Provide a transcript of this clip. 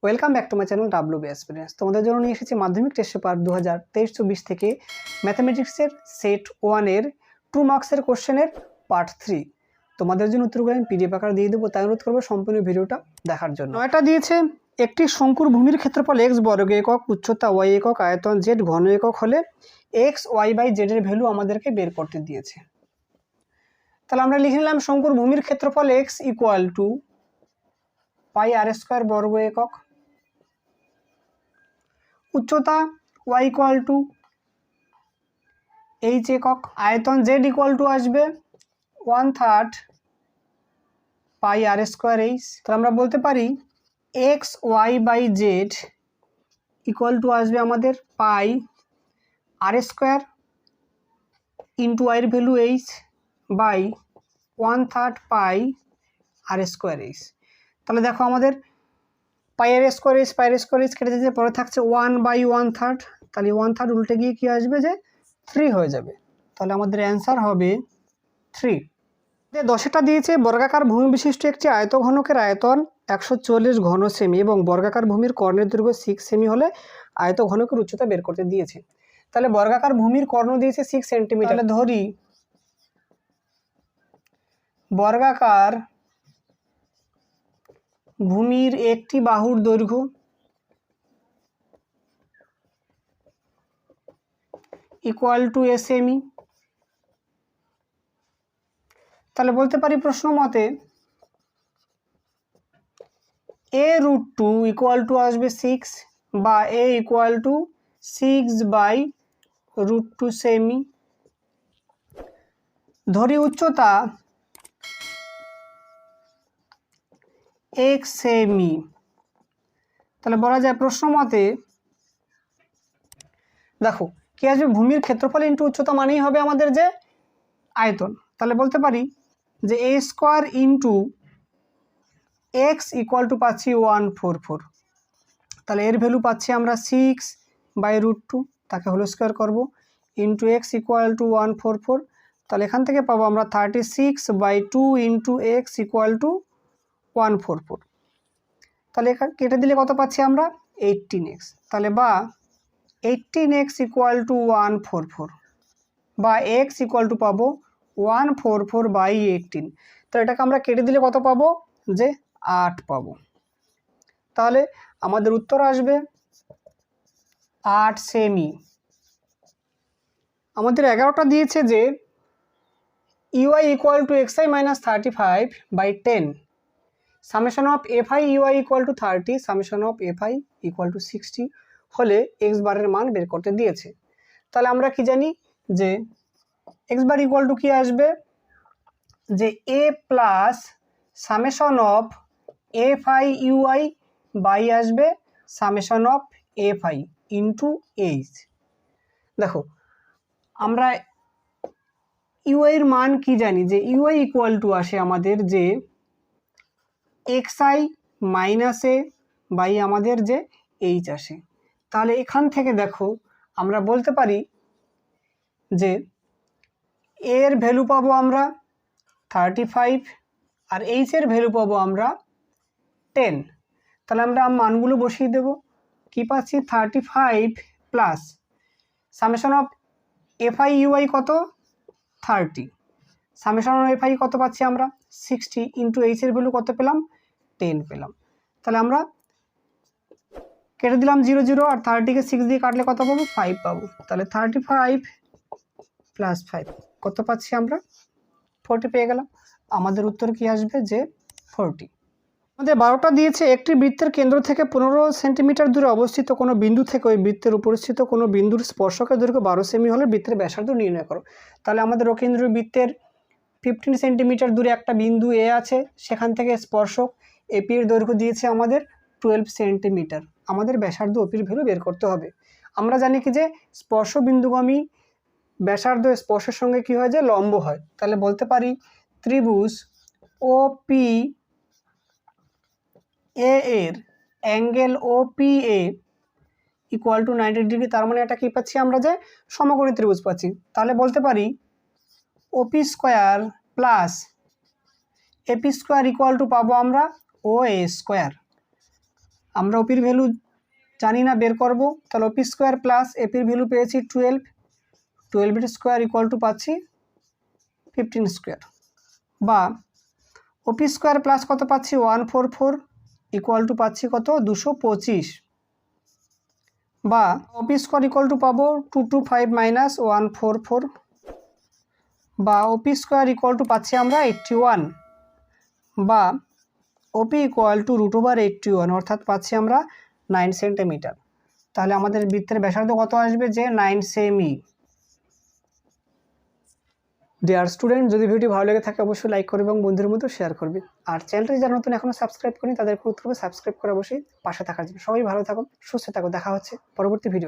Welcome back to my channel WB experience. তোমাদের জন্য নিয়ে এসেছি মাধ্যমিক টেস্ট পেপার 2023-24 থেকে ম্যাথামেটিক্সের সেট 1-এর 2 মার্কসের কোশ্চেনের পার্ট 3। তোমাদের জন্য উত্তরগুলো আমি পিডিএফ আকারে দিয়ে দেবো, তাই অনুরোধ করবো সম্পূর্ণ ভিডিওটা দেখার জন্য। এটা দিয়েছে একটি শঙ্কুর ভূমির ক্ষেত্রফল x বর্গ একক, উচ্চতা y একক, আয়তন z ঘন একক হলে x y/z এর ভ্যালু আমাদেরকে বের করতে দিয়েছে। তাহলে আমরা লিখে নিলাম শঙ্কুর ভূমির ক্ষেত্রফল x = পাই r² বর্গ একক, উচ্চতা y = h একক, আয়তন z = আসবে 1/3 পাই r² h। তো আমরা বলতে পারি x y/z = আসবে আমাদের পাই r² ইন্টু y এর value h by 1/3 pi r² h। তাহলে দেখো আমাদের পাই r² h পাই r² h কেটে যেতে পরে থাকছে 1/1/3, তাহলে 1/3 উল্টে গিয়ে কি আসবে যে 3 হয়ে যাবে। তাহলে আমাদের অ্যান্সার হবে 3। 10টা দিয়েছে বর্গাকার ভূমি বিশিষ্ট একটি আয়তঘনকের আয়তন 140 ঘন সেমি এবং বর্গাকার ভূমির কর্ণের দৈর্ঘ্য 6 সেমি হলে আয়তঘনকের উচ্চতা বের করতে দিয়েছে। তাহলে বর্গাকার ভূমির কর্ণ দিয়েছে 6 সেন্টিমিটার। তাহলে ধরি বর্গাকার ভূমির একটি বাহুর দৈর্ঘ্য = a সেমি। তাহলে বলতে পারি প্রশ্ন মতে a√2 = আসবে 6 বা a = 6/√2 সেমি। ধরি উচ্চতা x সেমি। তাহলে বলা যায় প্রশ্ন মতে দেখো কি আসবে, ভূমির ক্ষেত্রফল ইন্টু উচ্চতা মানেই হবে আমাদের যে আয়তন। তাহলে বলতে পারি যে a² ইন্টু x = পাচ্ছি 144। তাহলে এর ভ্যালু পাচ্ছি আমরা 6/√2, তাকে হোল স্কোয়ার করবো, ইন্টু x = 144। তাহলে এখান থেকে পাবো আমরা 36/2 ইন্টু x = 144। তাহলে এখানে কেটে দিলে কত পাচ্ছি আমরা 18x। তাহলে বা 18x = 144 বা x = পাবো 144/18। তাহলে এটাকে আমরা কেটে দিলে কত পাবো যে 8 পাবো। তাহলে আমাদের উত্তর আসবে 8 সেমি। আমাদের 11টা দিয়েছে যে ey = xi - 35/10 summation of fi ey = 30 summation of fi = 60 হলে x বারের মান বের করতে দিয়েছে। তাহলে আমরা কি জানি যে x বার = কি আসবে যে a plus summation of fi ui by আসবে summation of fi into h। দেখো আমরা ইউ এর মান কি জানি যে ইউআই = আসে আমাদের যে xi মাইনাস এ বাই আমাদের যে h আসে। তাহলে এখান থেকে দেখো আমরা বলতে পারি যে এর ভ্যালু পাবো আমরা 35 আর h এর ভ্যালু পাবো আমরা 10। তাহলে আমরা মানগুলো বসিয়ে দেব। কি পাচ্ছি 35 plus summation of fi ui কত 30, সামেশন অফ fi কত পাচ্ছি আমরা 60 ইন্টু h এর ভ্যালু কত পেলাম 10 পেলাম। তাহলে আমরা কেটে দিলাম 0 0 আর 30কে 6 দিয়ে কাটলে কত পাবো 5 পাবো। তাহলে 35 প্লাস 5 কত পাচ্ছি আমরা 40 পেয়ে গেলাম। আমাদের উত্তর কি আসবে যে 40। আমাদের 12টা দিয়েছে একটি বৃত্তের কেন্দ্র থেকে 15 সেন্টিমিটার দূরে অবস্থিত কোনো বিন্দু থেকে ওই বৃত্তের উপরিস্থিত কোনো বিন্দুর স্পর্শকের দৈর্ঘ্য 12 সেমি হলে বৃত্তের ব্যাসার্ধ নির্ণয় করো। তাহলে আমাদের অকেন্দ্রীয় বৃত্তের 15 সেন্টিমিটার দূরে একটা বিন্দু এ আছে, সেখান থেকে স্পর্শক এপি এর দৈর্ঘ্য দিয়েছে আমাদের 12 সেন্টিমিটার। আমাদের ব্যাসার্ধ ওপির ভ্যালু বের করতে হবে। আমরা জানি কি যে স্পর্শ বিন্দুগামী ব্যাসার্ধ স্পর্শের সঙ্গে কি হয় যে লম্ব হয়। তাহলে বলতে পারি ত্রিভুজ ওপি এ এর অ্যাঙ্গেল OPA = 90 ডিগ্রি। তার মানে এটা কি পাচ্ছি আমরা যে সমকোণী ত্রিভুজ পাচ্ছি। তাহলে বলতে পারি OP² প্লাস AP² = পাবো আমরা OA²। আমরা ওপির ভ্যালু জানি না, বের করব। তাহলে ওপি স্কোয়ার প্লাস এপির ভ্যালু পেয়েছি 12, 12 স্কোয়ার ইকুয়াল টু পাচ্ছি 15 স্কোয়ার, বা ওপি স্কোয়ার প্লাস কত পাচ্ছি 144 ইকুয়াল টু পাচ্ছি কত 225, বা ওপি স্কোয়ার ইকুয়াল টু পাবো 225 মাইনাস 144, বা ওপি স্কোয়ার ইকুয়াল টু পাচ্ছি আমরা 81, বা ওপি ইকুয়াল টু √81 অর্থাৎ পাচ্ছি আমরা 9 সেন্টিমিটার। তাহলে আমাদের বৃত্তের ব্যাসার্ধ কত আসবে, যে 9 সেমি। ডিয়ার স্টুডেন্ট, যদি ভিডিওটি ভালো লেগে থাকে অবশ্যই লাইক করবে এবং বন্ধুদের মধ্যে শেয়ার করবে। আর চ্যানেলটি যারা নতুন এখনও সাবস্ক্রাইব করেনি তাদেরকে অনুরোধ করবে সাবস্ক্রাইব করে অবশ্যই পাশে থাকার জন্য। সবাই ভালো থাকো, সুস্থ থাকো, দেখা হচ্ছে পরবর্তী ভিডিও।